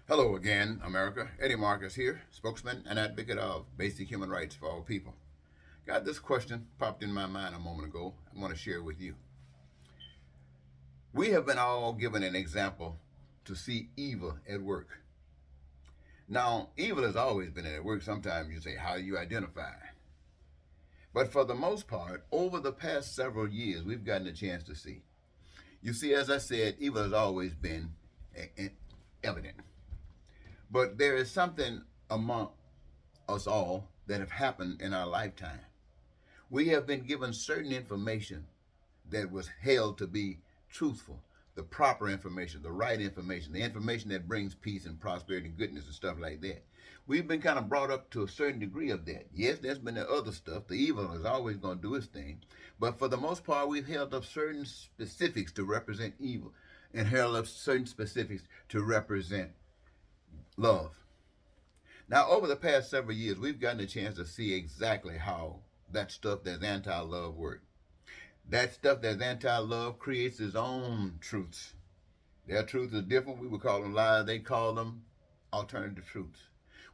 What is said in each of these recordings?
Hello again, America. Eddie Marcus here, spokesman and advocate of basic human rights for all people. Got this question popped in my mind a moment ago. I want to share with you. We have been all given an example to see evil at work. Now, evil has always been at work. Sometimes you say, how do you identify? But for the most part, over the past several years, we've gotten a chance to see. You see, as I said, evil has always been evident. But there is something among us all that have happened in our lifetime. We have been given certain information that was held to be truthful, the proper information, the right information, the information that brings peace and prosperity and goodness and stuff like that. We've been kind of brought up to a certain degree of that. Yes, there's been the other stuff. The evil is always going to do its thing. But for the most part, we've held up certain specifics to represent evil and held up certain specifics to represent love. Now, over the past several years, we've gotten a chance to see exactly how that stuff that's anti-love works. That stuff that's anti-love creates its own truths. Their truths are different. We would call them lies. They call them alternative truths.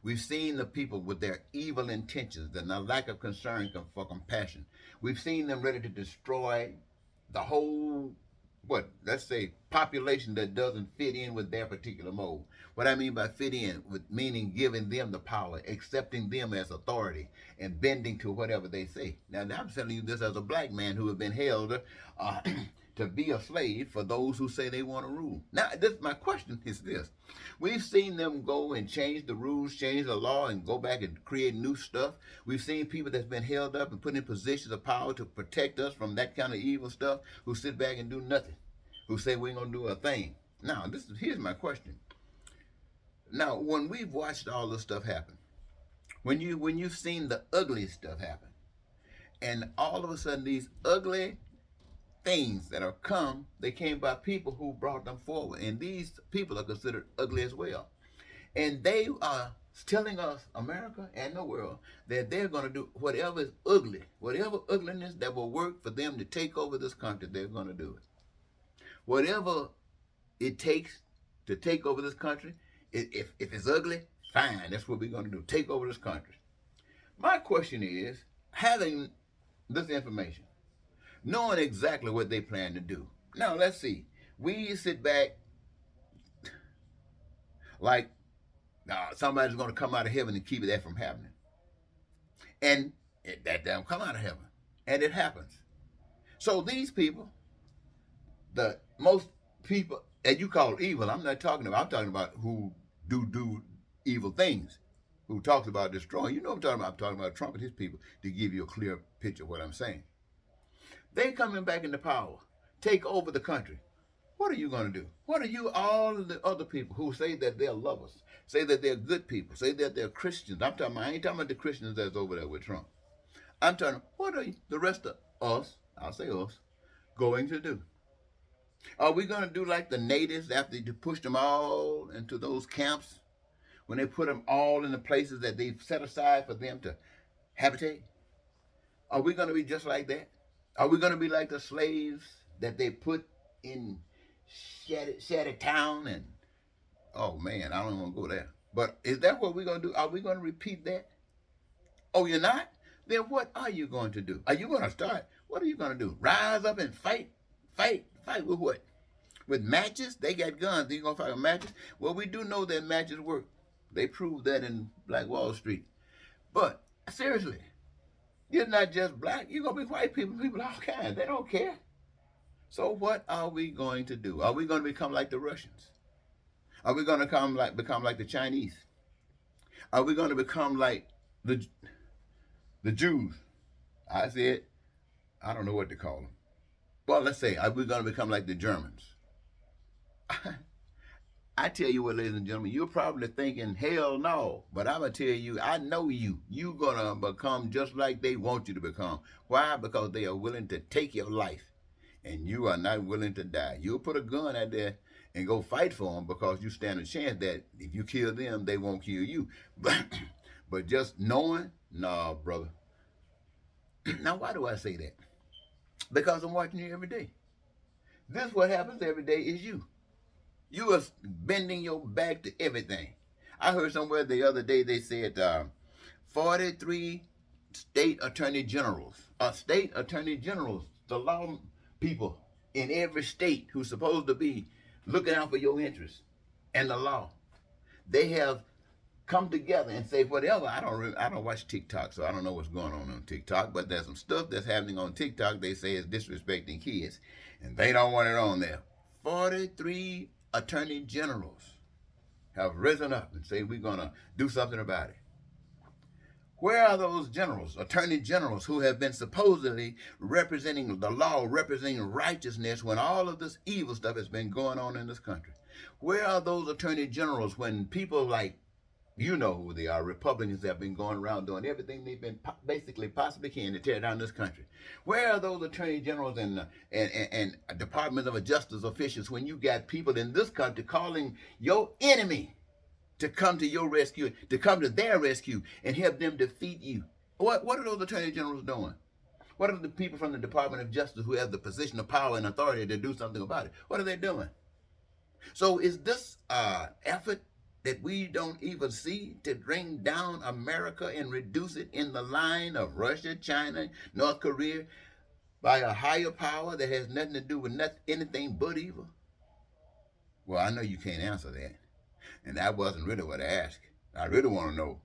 We've seen the people with their evil intentions and their lack of concern for compassion. We've seen them ready to destroy the whole, let's say, population that doesn't fit in with their particular mold. What I mean by fit in, with meaning giving them the power, accepting them as authority, and bending to whatever they say. Now, I'm telling you this as a black man who has been held to be a slave for those who say they want to rule. Now, my question is this. We've seen them go and change the rules, change the law, and go back and create new stuff. We've seen people that's been held up and put in positions of power to protect us from that kind of evil stuff who sit back and do nothing, who say we ain't going to do a thing. Now, here's my question. Now, when we've watched all this stuff happen, when you've seen the ugly stuff happen, and all of a sudden these ugly things that are come, they came by people who brought them forward. And these people are considered ugly as well. And they are telling us, America and the world, that they're going to do whatever is ugly, whatever ugliness that will work for them to take over this country, they're going to do it. Whatever it takes to take over this country, if it's ugly, fine, that's what we're going to do, take over this country. My question is, having this information, knowing exactly what they plan to do. Now, let's see. We sit back like somebody's going to come out of heaven and keep that from happening. And that don't come out of heaven. And it happens. So these people, the most people that you call evil, I'm talking about who do evil things, who talks about destroying. You know what I'm talking about. I'm talking about Trump and his people, to give you a clear picture of what I'm saying. They coming back into power, take over the country. What are you going to do? What are you, all of the other people who say that they're lovers, say that they're good people, say that they're Christians? I ain't talking about the Christians that's over there with Trump. I'm talking, what are the rest of us, I'll say us, going to do? Are we going to do like the natives after you push them all into those camps, when they put them all in the places that they've set aside for them to habitate? Are we going to be just like that? Are we going to be like the slaves that they put in Shattered Town? And oh man, I don't want to go there. But is that what we're going to do? Are we going to repeat that? Oh, you're not? Then what are you going to do? Are you going to start? What are you going to do? Rise up and fight? Fight with what? With matches? They got guns. You going to fight with matches? Well, we do know that matches work. They proved that in Black Wall Street. But seriously, you're not just black. You're going to be white people all kinds. They don't care. So what are we going to do? Are we going to become like the Russians? Are we going to become like the Chinese? Are we going to become like the Jews? I said, I don't know what to call them. Well, let's say, are we going to become like the Germans? I tell you what, ladies and gentlemen, you're probably thinking, hell no. But I'm going to tell you, I know you. You're going to become just like they want you to become. Why? Because they are willing to take your life, and you are not willing to die. You'll put a gun out there and go fight for them because you stand a chance that if you kill them, they won't kill you. But just knowing, nah, brother. Now, why do I say that? Because I'm watching you every day. This what happens every day is you. You are bending your back to everything. I heard somewhere the other day they said 43 state attorney generals, the law people in every state who's supposed to be looking out for your interests and the law. They have come together and say whatever. I don't watch TikTok, so I don't know what's going on TikTok. But there's some stuff that's happening on TikTok. They say is disrespecting kids, and they don't want it on there. 43 attorney generals have risen up and say we're gonna do something about it. Where are those generals, attorney generals, who have been supposedly representing the law, representing righteousness when all of this evil stuff has been going on in this country? Where are those attorney generals when people like, you know who they are, Republicans have been going around doing everything they've been basically possibly can to tear down this country? Where are those attorney generals and Department of Justice officials when you got people in this country calling your enemy to come to your rescue, to come to their rescue and help them defeat you? What are those attorney generals doing? What are the people from the Department of Justice who have the position of power and authority to do something about it? What are they doing? So is this effort that we don't even see to bring down America and reduce it in the line of Russia, China, North Korea by a higher power that has nothing to do with anything but evil? Well, I know you can't answer that. And that wasn't really what I asked. I really want to know.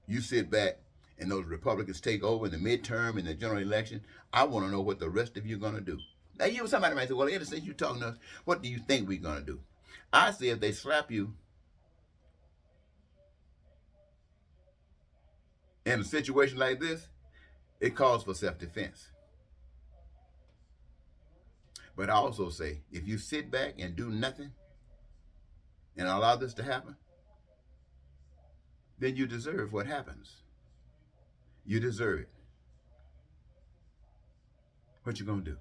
You sit back and those Republicans take over in the midterm and the general election. I want to know what the rest of you are going to do. Now, somebody might say, well, ever since you're talking to us, what do you think we're going to do? I say if they slap you in a situation like this, it calls for self-defense. But I also say, if you sit back and do nothing and allow this to happen, then you deserve what happens. You deserve it. What you gonna do?